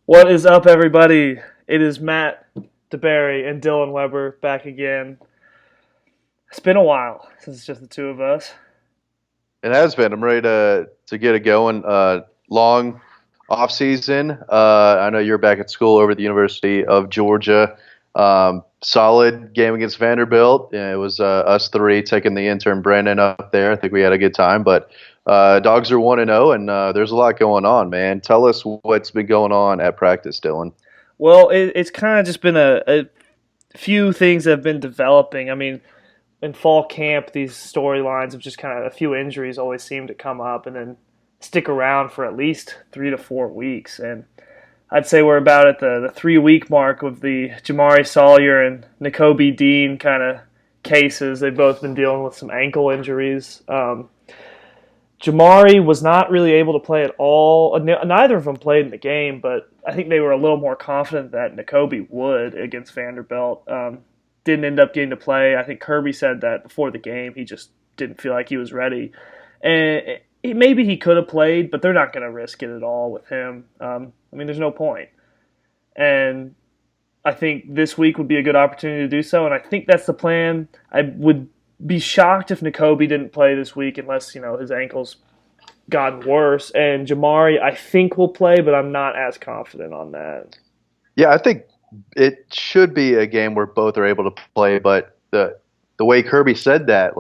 What is up, everybody? It is Matt, DeBary, and Dylan Webber back again. It's been a while since it's just the two of us. It has been. I'm ready to get it going. Long off season. I know you're back at school over at the University of Georgia. Solid game against Vanderbilt. Yeah, it was us three taking the intern Brandon up there. I think we had a good time. But dogs are 1-0, and there's a lot going on, man. Tell us what's been going on at practice, Dylan. Well, it's kind of just been a few things that have been developing. I mean, in fall camp, these storylines of just kind of a few injuries always seem to come up and then stick around for at least 3 to 4 weeks. And I'd say we're about at the 3 week mark of the Jamari Sawyer and Nakobe Dean kind of cases. They've both been dealing with some ankle injuries. Jamari was not really able to play at all. Neither of them played in the game, but I think they were a little more confident that Nakobe would against Vanderbilt. Didn't end up getting to play. I think Kirby said that before the game. He just didn't feel like he was ready. And maybe he could have played, but they're not going to risk it at all with him. There's no point. And I think this week would be a good opportunity to do so, and I think that's the plan. I would be shocked if Nakobe didn't play this week unless, his ankle's gotten worse. And Jamari, I think, will play, but I'm not as confident on that. Yeah, I think it should be a game where both are able to play, but the way Kirby said that,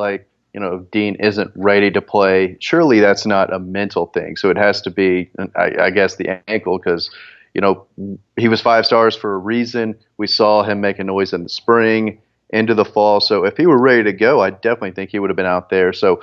Dean isn't ready to play, surely that's not a mental thing. So it has to be, I guess, the ankle because, he was 5 stars for a reason. We saw him make a noise in the spring, into the fall. So if he were ready to go, I definitely think he would have been out there. So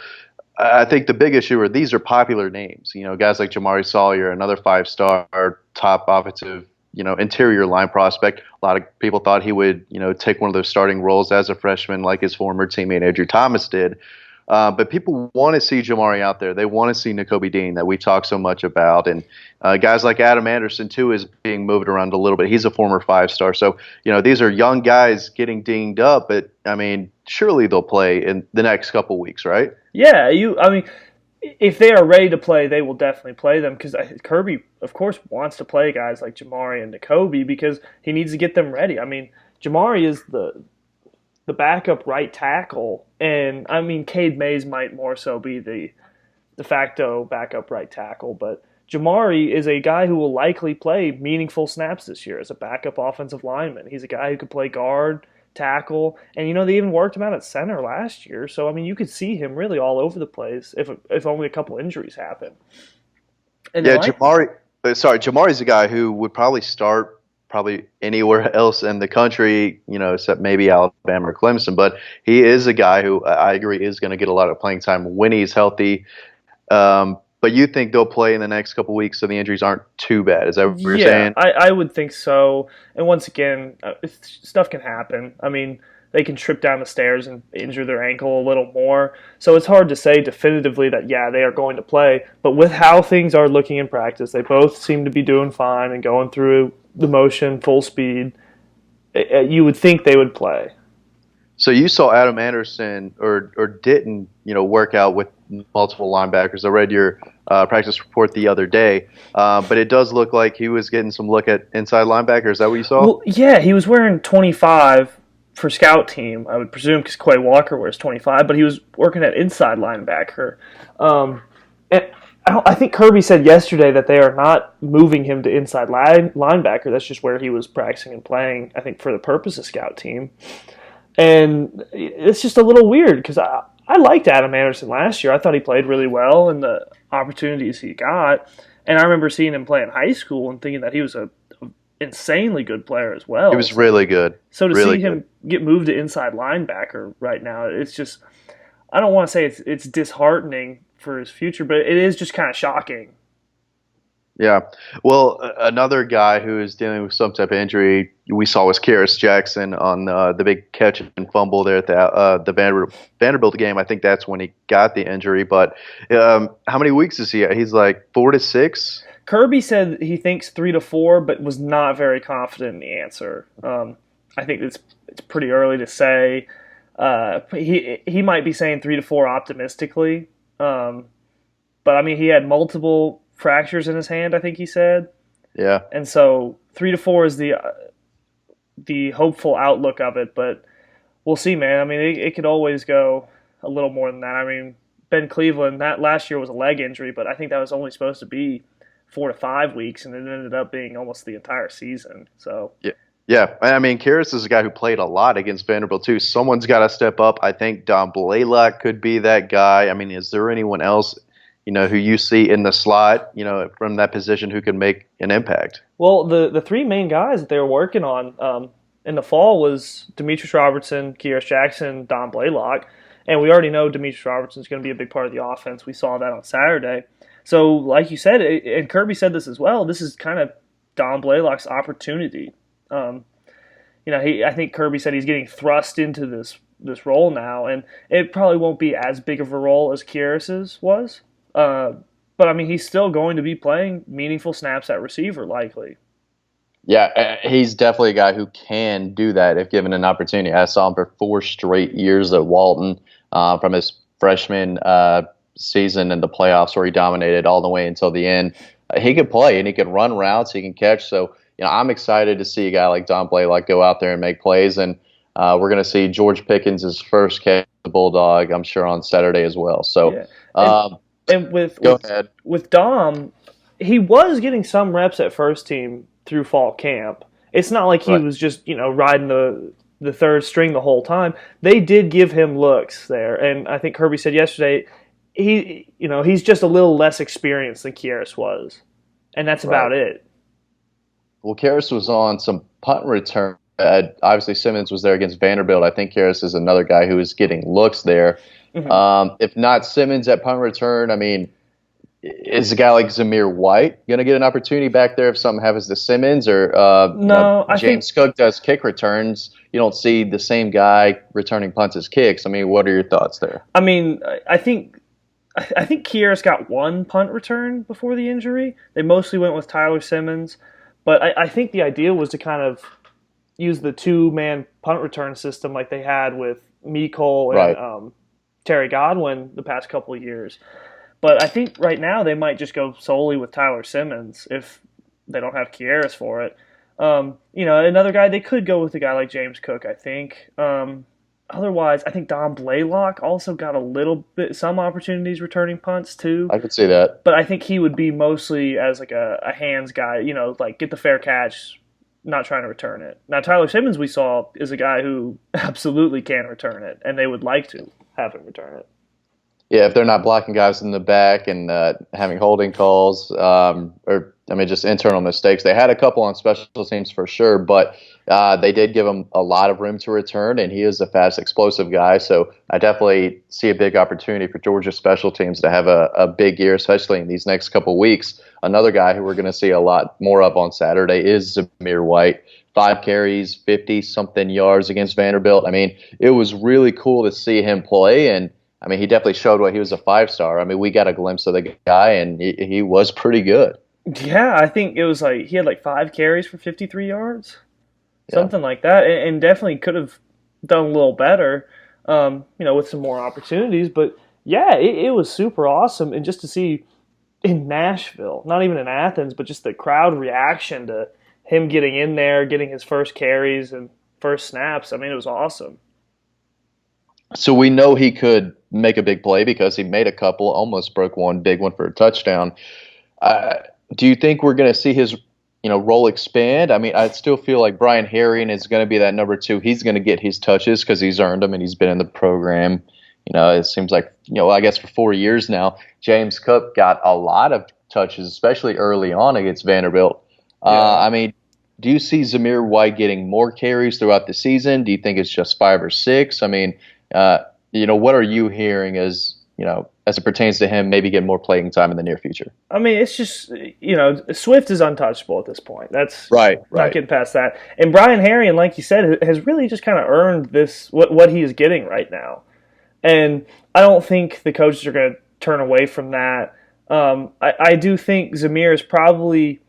I think the big issue are these are popular names. Guys like Jamari Sawyer, another 5 star top offensive, interior line prospect. A lot of people thought he would, take one of those starting roles as a freshman, like his former teammate Andrew Thomas did. But people want to see Jamari out there. They want to see Nakobe Dean that we talk so much about. And guys like Adam Anderson, too, is being moved around a little bit. He's a former 5 star. So, these are young guys getting dinged up. But, surely they'll play in the next couple weeks, right? Yeah, if they are ready to play, they will definitely play them because Kirby, of course, wants to play guys like Jamari and Nakobe because he needs to get them ready. Jamari is the backup right tackle, and Cade Mays might more so be the de facto backup right tackle, but Jamari is a guy who will likely play meaningful snaps this year as a backup offensive lineman. He's a guy who could play guard, tackle, and they even worked him out at center last year. So you could see him really all over the place if only a couple injuries happen. And yeah, Jamari's a guy who would probably start anywhere else in the country, except maybe Alabama or Clemson. But he is a guy who I agree is going to get a lot of playing time when he's healthy. But you think they'll play in the next couple weeks so the injuries aren't too bad? Is that what you're saying? I would think so. And once again, stuff can happen. They can trip down the stairs and injure their ankle a little more. So it's hard to say definitively that, yeah, they are going to play. But with how things are looking in practice, they both seem to be doing fine and going through the motion full speed. You would think they would play. So you saw Adam Anderson or didn't, work out with multiple linebackers. I read your practice report the other day, but it does look like he was getting some look at inside linebacker. Is that what you saw? Well, yeah, he was wearing 25 for scout team, I would presume, because Quay Walker wears 25, but he was working at inside linebacker. And I think Kirby said yesterday that they are not moving him to inside linebacker. That's just where he was practicing and playing, I think, for the purpose of scout team. And it's just a little weird because I liked Adam Anderson last year. I thought he played really well in the opportunities he got. And I remember seeing him play in high school and thinking that he was a insanely good player as well. He was really good. So to really see him get moved to inside linebacker right now, it's just, I don't want to say it's disheartening for his future, but it is just kind of shocking. Yeah. Well, another guy who is dealing with some type of injury we saw was Karis Jackson on the big catch and fumble there at the Vanderbilt game. I think that's when he got the injury. But how many weeks is he at? He's like 4 to 6? Kirby said he thinks 3 to 4, but was not very confident in the answer. I think it's pretty early to say. He might be saying 3 to 4 optimistically. But he had multiple fractures in his hand, I think he said. Yeah. And so 3 to 4 is the hopeful outlook of it, but we'll see, man. I mean, it could always go a little more than that. I mean, Ben Cleveland, that last year was a leg injury, but I think that was only supposed to be 4 to 5 weeks, and it ended up being almost the entire season. So Yeah. Yeah. I mean, Karras is a guy who played a lot against Vanderbilt, too. Someone's got to step up. I think Don Blaylock could be that guy. I mean, is there anyone else, who you see in the slot, from that position who can make an impact? well, the three main guys that they were working on in the fall was Demetrius Robertson, Kearis Jackson, Don Blaylock, and we already know Demetrius Robertson is going to be a big part of the offense. We saw that on Saturday. So, like you said, and Kirby said this as well, this is kind of Don Blaylock's opportunity. Um, I think Kirby said he's getting thrust into this role now, and it probably won't be as big of a role as Kearis's was. But I mean, he's still going to be playing meaningful snaps at receiver, likely. Yeah, he's definitely a guy who can do that if given an opportunity. I saw him for 4 straight years at Walton, from his freshman season in the playoffs where he dominated all the way until the end. He could play and he could run routes, he can catch. So, I'm excited to see a guy like Don Blaylock go out there and make plays. And we're going to see George Pickens' first catch the Bulldog, I'm sure, on Saturday as well. So, yeah. And go ahead. With Dom, he was getting some reps at first team through fall camp. It's not like he was just, riding the third string the whole time. They did give him looks there. And I think Kirby said yesterday, he's just a little less experienced than Kearis was. And that's about it. Well, Karras was on some punt return. Obviously, Simmons was there against Vanderbilt. I think Karras is another guy who is getting looks there. Mm-hmm. If not Simmons at punt return, I mean, is a guy like Zamir White going to get an opportunity back there if something happens to Simmons? Or no, James Cook does kick returns. You don't see the same guy returning punts as kicks. I mean, what are your thoughts there? I mean, I think Kearis got one punt return before the injury. They mostly went with Tyler Simmons. But I think the idea was to kind of use the two-man punt return system like they had with Mecole and Terry Godwin the past couple of years. But I think right now they might just go solely with Tyler Simmons if they don't have Kearis for it. Another guy, they could go with a guy like James Cook, I think. Otherwise, I think Don Blaylock also got some opportunities returning punts too. I could see that. But I think he would be mostly as like a hands guy, like get the fair catch, not trying to return it. Now, Tyler Simmons we saw is a guy who absolutely can return it, and they would like to have him return it. Yeah, if they're not blocking guys in the back and having holding calls just internal mistakes. They had a couple on special teams for sure, but they did give him a lot of room to return, and he is a fast, explosive guy. So I definitely see a big opportunity for Georgia special teams to have a big year, especially in these next couple weeks. Another guy who we're going to see a lot more of on Saturday is Zamir White. 5 carries, 50-something yards against Vanderbilt. I mean, it was really cool to see him play, and I mean, he definitely showed what he was a 5-star. I mean, we got a glimpse of the guy, and he was pretty good. Yeah, I think it was he had 5 carries for 53 yards, something like that, and definitely could have done a little better, with some more opportunities. But yeah, it was super awesome, and just to see in Nashville, not even in Athens, but just the crowd reaction to him getting in there, getting his first carries and first snaps. I mean, it was awesome. So we know he could make a big play because he made a couple, almost broke one big one for a touchdown. Do you think we're going to see his, role expand? I mean, I still feel like Brian Herring is going to be that number 2. He's going to get his touches because he's earned them and he's been in the program. It seems like, I guess for 4 years now, James Cook got a lot of touches, especially early on against Vanderbilt. I mean, do you see Zamir White getting more carries throughout the season? Do you think it's just 5 or 6? I mean, what are you hearing as it pertains to him maybe getting more playing time in the near future? I mean, it's just, Swift is untouchable at this point. That's right. Not getting past that. And Brian Herring, like you said, has really just kind of earned this, what he is getting right now. And I don't think the coaches are going to turn away from that. I do think Zamir is probably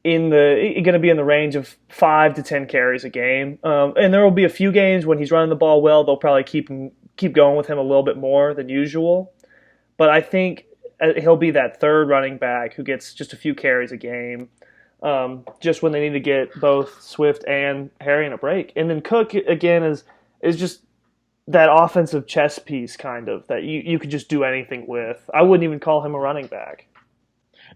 going to be in the range of 5 to 10 carries a game. And there will be a few games when he's running the ball well, they'll probably keep going with him a little bit more than usual. But I think he'll be that third running back who gets just a few carries a game, just when they need to get both Swift and Harry in a break. And then Cook again is just that offensive chess piece kind of that you could just do anything with. I wouldn't even call him a running back.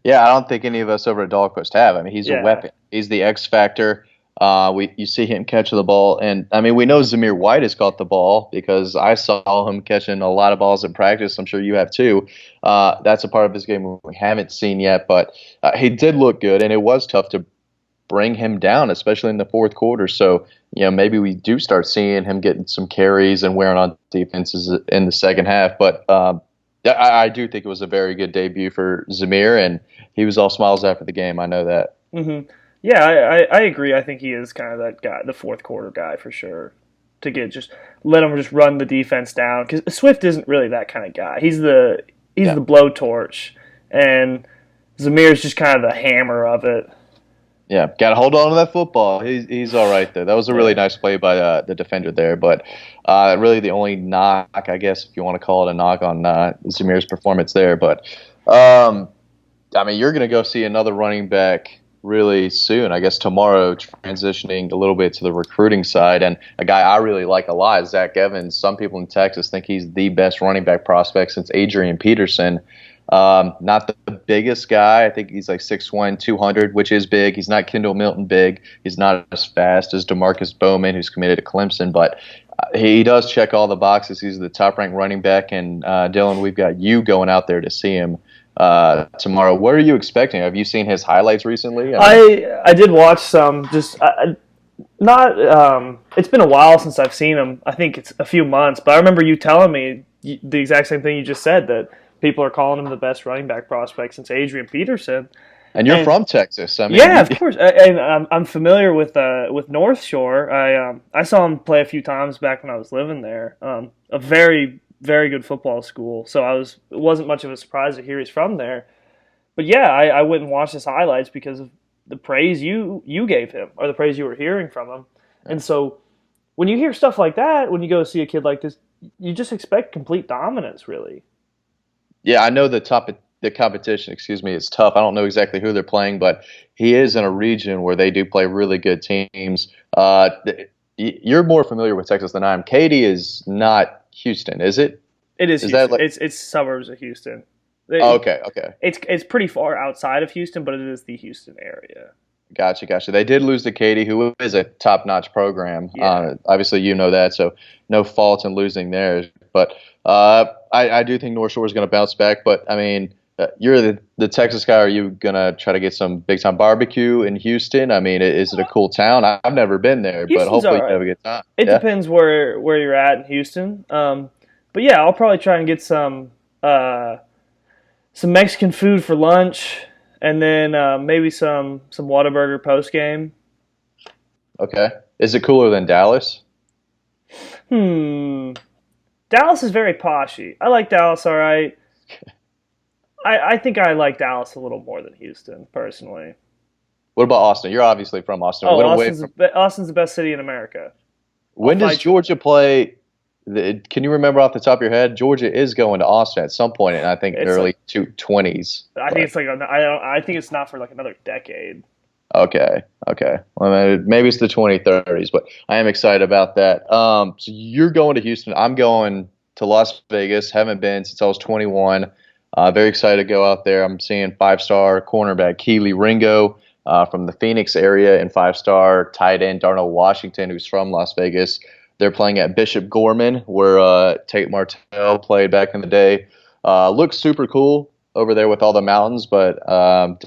Yeah, I don't think any of us over at Dog Post have. I mean, he's a weapon. He's the X factor. You see him catch the ball, and I mean, we know Zamir White has caught the ball because I saw him catching a lot of balls in practice. I'm sure you have too. That's a part of his game we haven't seen yet, but he did look good, and it was tough to bring him down, especially in the fourth quarter. So, maybe we do start seeing him getting some carries and wearing on defenses in the second half. But I do think it was a very good debut for Zamir, and he was all smiles after the game. I know that. Mm-hmm. Yeah, I agree. I think he is kind of that guy, the fourth quarter guy for sure. To let him just run the defense down, because Swift isn't really that kind of guy. He's the blowtorch, and Zamir's just kind of the hammer of it. Yeah, got to hold on to that football. He's all right there. That was a really nice play by the defender there. But really the only knock, I guess, if you want to call it a knock on Zamir's performance there. But, I mean, you're going to go see another running back really soon, I guess tomorrow, transitioning a little bit to the recruiting side. And a guy I really like a lot is Zach Evans. Some people in Texas think he's the best running back prospect since Adrian Peterson. Not the biggest guy. I think he's like 6'1", 200, which is big. He's not Kendall Milton big. He's not as fast as DeMarcus Bowman, who's committed to Clemson, but he does check all the boxes. He's the top-ranked running back, and Dylan, we've got you going out there to see him tomorrow. What are you expecting? Have you seen his highlights recently? I did watch some. Just not. It's been a while since I've seen him. I think it's a few months, but I remember you telling me the exact same thing you just said, that people are calling him the best running back prospect since Adrian Peterson. And you're from Texas. I mean, yeah, of course. And I'm familiar with North Shore. I saw him play a few times back when I was living there. A very, very good football school. So it wasn't much of a surprise to hear he's from there. But yeah, I went and watched his highlights because of the praise you gave him, or the praise you were hearing from him. And so when you hear stuff like that, when you go see a kid like this, you just expect complete dominance, really. Yeah, I know the competition, is tough. I don't know exactly who they're playing, but he is in a region where they do play really good teams. You're more familiar with Texas than I am. Katy is not Houston, is it? It is Houston. It's suburbs of Houston. Okay. It's pretty far outside of Houston, but it is the Houston area. Gotcha. They did lose to Katy, who is a top-notch program. Yeah. Obviously, you know that, so no fault in losing there. But I do think North Shore is going to bounce back. But, I mean, you're the Texas guy. Are you going to try to get some big-time barbecue in Houston? I mean, is it a cool town? I've never been there, but hopefully you have a good time. It depends where you're at in Houston. But, yeah, I'll probably try and get some Mexican food for lunch, and then maybe some Whataburger post game. Okay. Is it cooler than Dallas? Dallas is very poshy. I like Dallas all right. I think I like Dallas a little more than Houston, personally. What about Austin? You're obviously from Austin. Austin's the best city in America. When does Georgia play? Can you remember off the top of your head? Georgia is going to Austin at some point, and I think early 2020s. I think it's not for like another decade. Okay. Well, maybe it's the 2030s, but I am excited about that. So you're going to Houston. I'm going to Las Vegas. Haven't been since I was 21. Very excited to go out there. I'm seeing 5-star cornerback Keely Ringo from the Phoenix area, and 5-star tight end Darnell Washington, who's from Las Vegas. They're playing at Bishop Gorman, where Tate Martell played back in the day. Looks super cool over there with all the mountains, but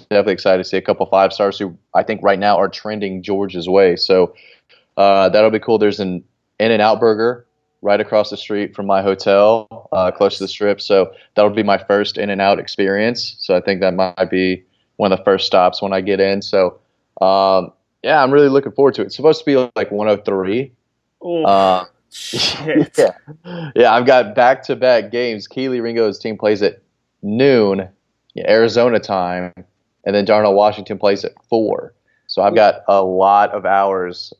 definitely excited to see a couple 5-stars who I think right now are trending Georgia's way. So that'll be cool. There's an In-N-Out Burger right across the street from my hotel, close to the Strip. So that'll be my first In-N-Out experience. So I think that might be one of the first stops when I get in. So yeah, I'm really looking forward to it. It's supposed to be like 103. Shit. Yeah, I've got back-to-back games. Keely Ringo's team plays at noon, Arizona time, and then Darnell Washington plays at 4. So I've got a lot of hours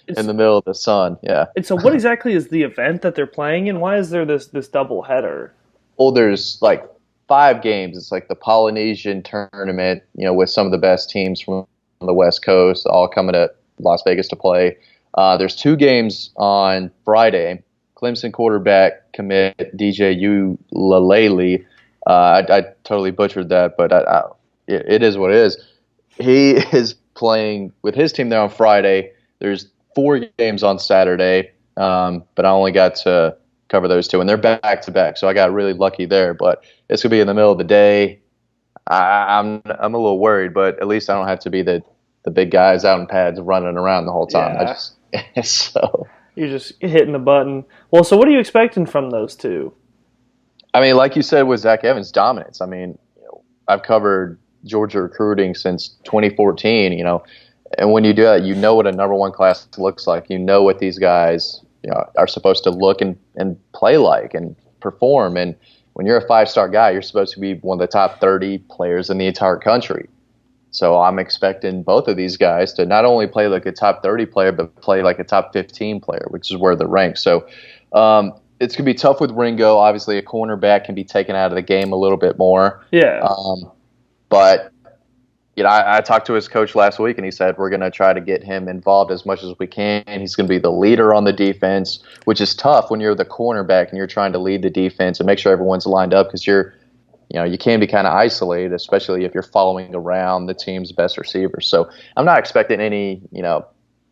in the middle of the sun. Yeah. And so what exactly is the event that they're playing in? Why is there this double header? Well, there's like 5 games. It's like the Polynesian tournament, with some of the best teams from the West Coast, all coming to Las Vegas to play. There's 2 games on Friday. Clemson quarterback commit DJ Ugaly. I totally butchered that, but it is what it is. He is playing with his team there on Friday. There's 4 games on Saturday, but I only got to cover those 2, and they're back to back. So I got really lucky there. But it's gonna be in the middle of the day. I'm a little worried, but at least I don't have to be the big guys out in pads running around the whole time. Yeah. So you're just hitting the button. Well, so what are you expecting from those 2? I mean, like you said with Zach Evans' dominance. I mean, I've covered Georgia recruiting since 2014. And when you do that, you know what a number 1 class looks like. You know what these guys are supposed to look and play like and perform. And when you're a 5-star guy, you're supposed to be one of the top 30 players in the entire country. So I'm expecting both of these guys to not only play like a top 30 player, but play like a top 15 player, which is where they're ranked. So it's going to be tough with Ringo. Obviously, a cornerback can be taken out of the game a little bit more. Yeah. But I talked to his coach last week, and he said we're going to try to get him involved as much as we can. He's going to be the leader on the defense, which is tough when you're the cornerback and you're trying to lead the defense and make sure everyone's lined up because you can be kind of isolated, especially if you're following around the team's best receivers. So I'm not expecting any,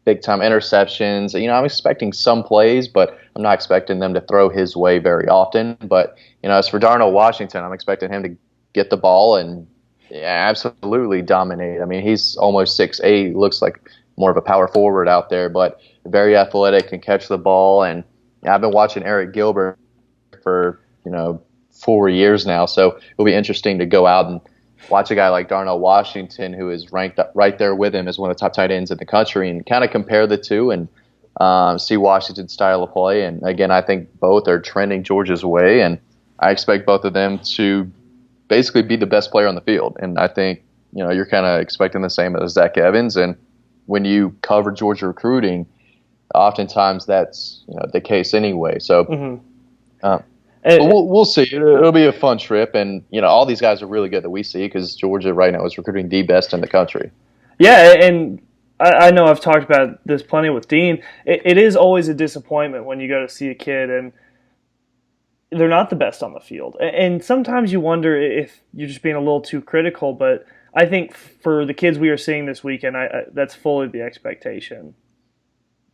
big-time interceptions. I'm expecting some plays, but I'm not expecting them to throw his way very often. But, as for Darnell Washington, I'm expecting him to get the ball and absolutely dominate. I mean, he's almost 6'8", looks like more of a power forward out there, but very athletic, can catch the ball. And I've been watching Eric Gilbert for, 4 years now, so it'll be interesting to go out and watch a guy like Darnell Washington, who is ranked right there with him as one of the top tight ends in the country, and kind of compare the two and see Washington's style of play. And again, I think both are trending Georgia's way, and I expect both of them to basically be the best player on the field. And I think, you're kind of expecting the same as Zach Evans. And when you cover Georgia recruiting, oftentimes that's, the case anyway. So we'll see. It'll be a fun trip. And, all these guys are really good that we see because Georgia right now is recruiting the best in the country. Yeah, and I know I've talked about this plenty with Dean. It is always a disappointment when you go to see a kid and they're not the best on the field. And sometimes you wonder if you're just being a little too critical, but I think for the kids we are seeing this weekend, that's fully the expectation.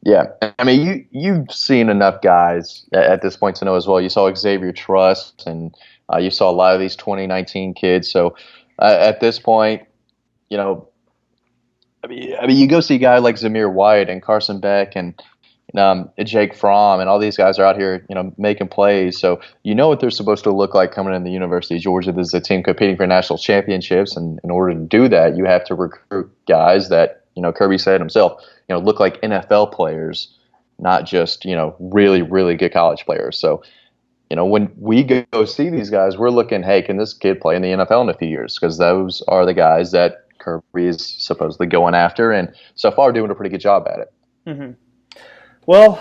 Yeah. I mean, you've seen enough guys at this point to know as well. You saw Xavier Truss, and you saw a lot of these 2019 kids. So at this point, I mean, you go see a guy like Zamir White and Carson Beck and Jake Fromm, and all these guys are out here, making plays. So what they're supposed to look like coming in the University of Georgia. This is a team competing for national championships, and in order to do that, you have to recruit guys that, Kirby said himself, look like NFL players, not just, really, really good college players. So, when we go see these guys, we're looking, hey, can this kid play in the NFL in a few years? Because those are the guys that Kirby is supposedly going after, and so far doing a pretty good job at it. Mm-hmm. Well,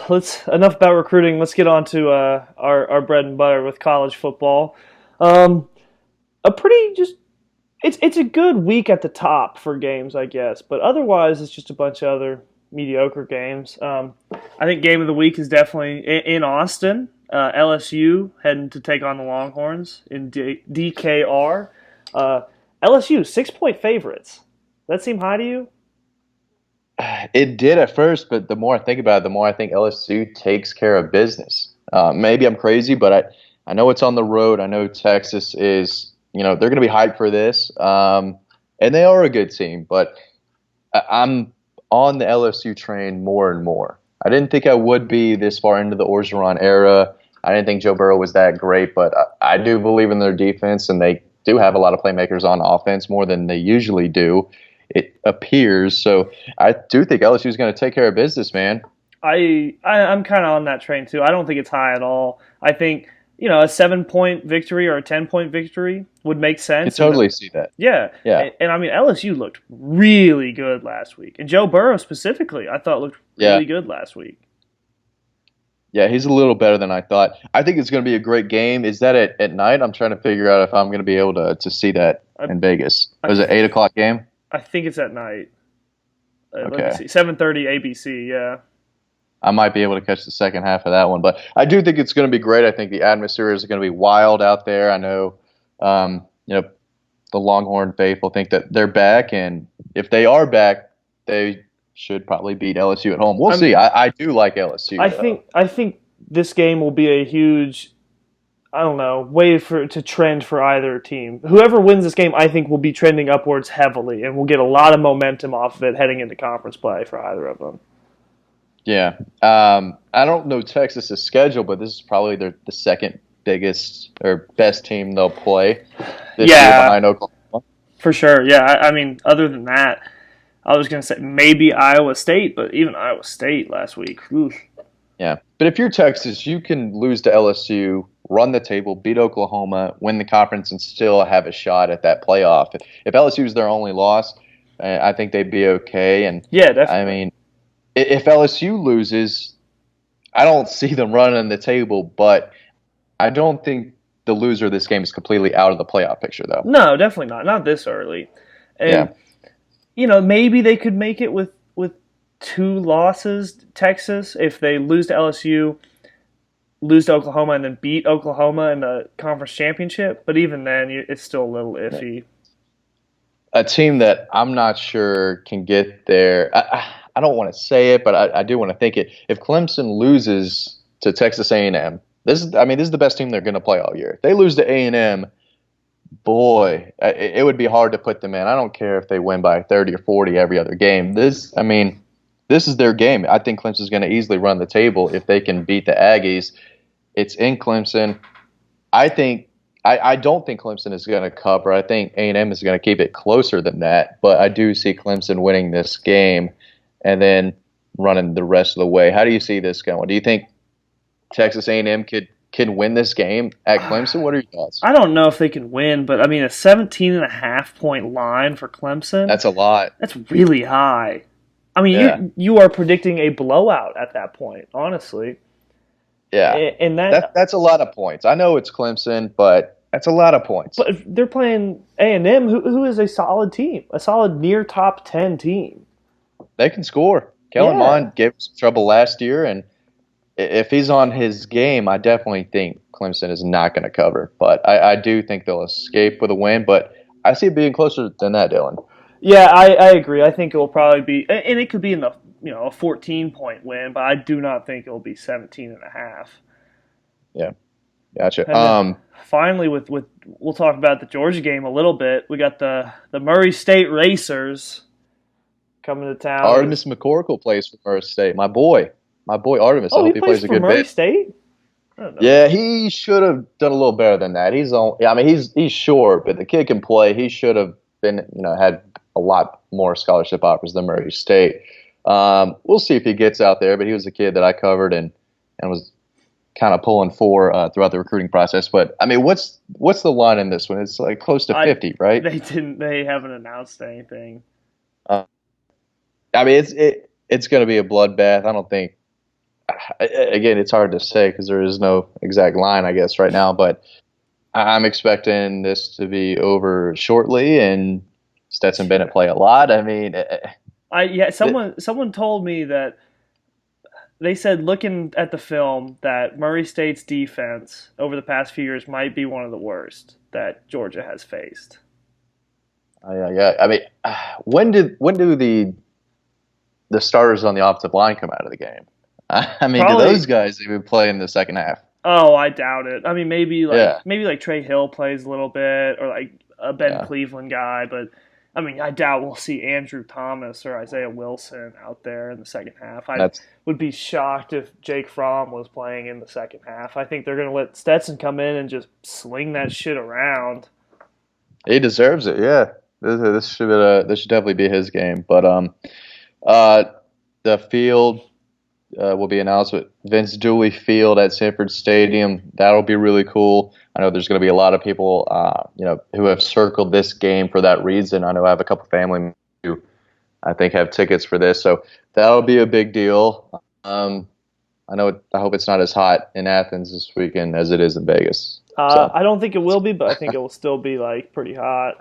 enough about recruiting. Let's get on to our bread and butter with college football. It's a good week at the top for games, I guess, but otherwise it's just a bunch of other mediocre games. I think game of the week is definitely in Austin. LSU heading to take on the Longhorns in DKR. LSU 6-point favorites. Does that seem high to you? It did at first, but the more I think about it, the more I think LSU takes care of business. Maybe I'm crazy, but I know it's on the road. I know Texas is, they're going to be hyped for this, and they are a good team. But I'm on the LSU train more and more. I didn't think I would be this far into the Orgeron era. I didn't think Joe Burrow was that great, but I do believe in their defense, and they do have a lot of playmakers on offense, more than they usually do. It appears. So I do think LSU is going to take care of business, man. I'm kind of on that train too. I don't think it's high at all. I think, a 7-point victory or a 10-point victory would make sense. I totally see that. Yeah. And I mean, LSU looked really good last week. And Joe Burrow specifically, I thought looked really good last week. Yeah, he's a little better than I thought. I think it's going to be a great game. Is that at night? I'm trying to figure out if I'm going to be able to see that in Vegas. Was it 8 o'clock game? I think it's at night. Let me Okay. see. 7:30 ABC. Yeah. I might be able to catch the second half of that one, but I do think it's going to be great. I think the atmosphere is going to be wild out there. I know, the Longhorn faithful think that they're back, and if they are back, they should probably beat LSU at home. We'll see. I do like LSU. I think this game will be a huge, I don't know, way to trend for either team. Whoever wins this game, I think, will be trending upwards heavily, and will get a lot of momentum off of it heading into conference play for either of them. Yeah. I don't know Texas's schedule, but this is probably the second biggest or best team they'll play this year behind Oklahoma. For sure. Yeah. I mean, other than that, I was going to say maybe Iowa State, but even Iowa State last week. Oof. Yeah. But if you're Texas, you can lose to LSU, run the table, beat Oklahoma, win the conference, and still have a shot at that playoff. If LSU is their only loss, I think they'd be okay. And yeah, definitely. I mean, if LSU loses, I don't see them running the table, but I don't think the loser of this game is completely out of the playoff picture, though. No, definitely not. Not this early. And, maybe they could make it with 2 losses, Texas, if they lose to LSU, lose to Oklahoma, and then beat Oklahoma in the conference championship. But even then, it's still a little iffy. A team that I'm not sure can get there. I don't want to say it, but I do want to think it. If Clemson loses to Texas A&M, this is the best team they're going to play all year. If they lose to A&M, boy, it would be hard to put them in. I don't care if they win by 30 or 40 every other game. This is their game. I think Clemson's going to easily run the table if they can beat the Aggies. It's in Clemson. I don't think Clemson is going to cover. I think A&M is going to keep it closer than that, but I do see Clemson winning this game and then running the rest of the way. How do you see this going? Do you think Texas A&M could win this game at Clemson? What are your thoughts? I don't know if they can win, but I mean, a 17.5-point line for Clemson. That's a lot. That's really high. I mean, you are predicting a blowout at that point, honestly. Yeah, and that's a lot of points. I know it's Clemson, but that's a lot of points. But they're playing A&M, who is a solid team, a solid near top 10 team. They can score. Kellen Mond gave us trouble last year, and if he's on his game, I definitely think Clemson is not going to cover. But I do think they'll escape with a win, but I see it being closer than that, Dylan. Yeah, I agree. I think it will probably be, and it could be in the a 14-point win, but I do not think it will be 17.5. Yeah, gotcha. Finally, we'll talk about the Georgia game a little bit. We got the Murray State Racers coming to town. Artemis McCorkle plays for Murray State. My boy Artemis. Oh, I hope he plays a for good Murray bit. State? Yeah, he should have done a little better than that. He's short, but the kid can play. He should have been, had a lot more scholarship offers than Murray State. We'll see if he gets out there, but he was a kid that I covered and was kind of pulling for throughout the recruiting process. But I mean, what's the line in this one? It's like close to 50, right? They haven't announced anything. It's going to be a bloodbath. I don't think. Again, it's hard to say because there is no exact line, I guess, right now. But I'm expecting this to be over shortly, and Stetson Bennett play a lot. I mean, someone told me that they said looking at the film that Murray State's defense over the past few years might be one of the worst that Georgia has faced. Yeah. I mean, when do the starters on the offensive line come out of the game? I mean, do those guys even play in the second half? Oh, I doubt it. I mean, maybe Trey Hill plays a little bit, or like a Ben Cleveland guy, but I mean, I doubt we'll see Andrew Thomas or Isaiah Wilson out there in the second half. I would be shocked if Jake Fromm was playing in the second half. I think they're going to let Stetson come in and just sling that shit around. He deserves it, yeah. This should definitely be his game. But the field will be announced with Vince Dooley Field at Sanford Stadium. That'll be really cool. I know there's going to be a lot of people, who have circled this game for that reason. I know I have a couple family who I think have tickets for this, so that'll be a big deal. I hope it's not as hot in Athens this weekend as it is in Vegas. I don't think it will be, but I think it will still be like pretty hot.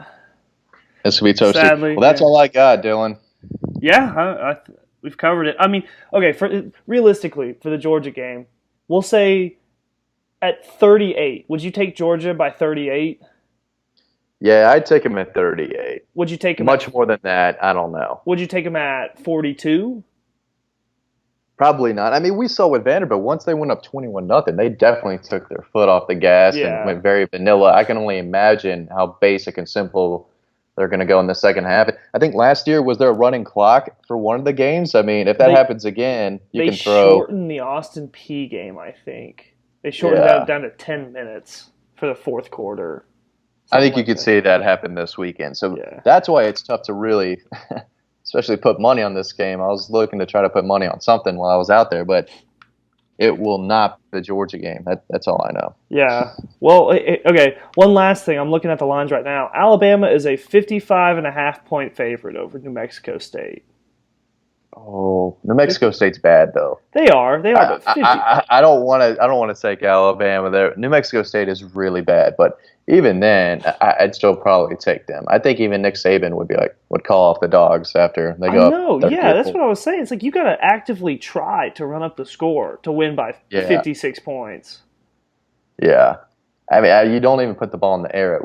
This will be toasty. Sadly, well, that's all I got, Dylan. Yeah, we've covered it. I mean, okay, realistically, for the Georgia game, we'll say at 38. Would you take Georgia by 38? Yeah, I'd take him at 38. Would you take him much more than that? I don't know. Would you take him at 42? Probably not. I mean, we saw with Vanderbilt, once they went up 21-0, they definitely took their foot off the gas and went very vanilla. I can only imagine how basic and simple they're going to go in the second half. I think last year, was there a running clock for one of the games? I mean, if that happens again, you can throw. They shortened the Austin Peay game, I think. They shortened that down to 10 minutes for the fourth quarter. I think you could see that happen this weekend. So that's why it's tough to really, especially put money on this game. I was looking to try to put money on something while I was out there, but it will not be the Georgia game. That's all I know. Yeah. Well, okay. One last thing. I'm looking at the lines right now. Alabama is a 55.5-point favorite over New Mexico State. Oh, New Mexico State's bad though. They are. But 50. I don't want to take Alabama there. New Mexico State is really bad, but even then, I'd still probably take them. I think even Nick Saban would call off the dogs after they go. No, that's what I was saying. It's like you got to actively try to run up the score to win by 56 points. Yeah, I mean, you don't even put the ball in the air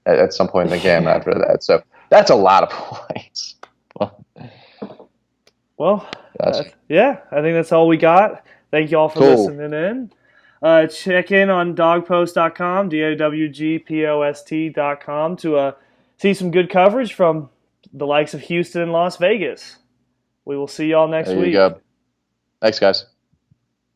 at some point in the game after that. So that's a lot of points. Well, I think that's all we got. Thank you all for listening in. Check in on dogpost.com, dawgpost.com to see some good coverage from the likes of Houston and Las Vegas. We will see y'all next week. There you go. Thanks, guys.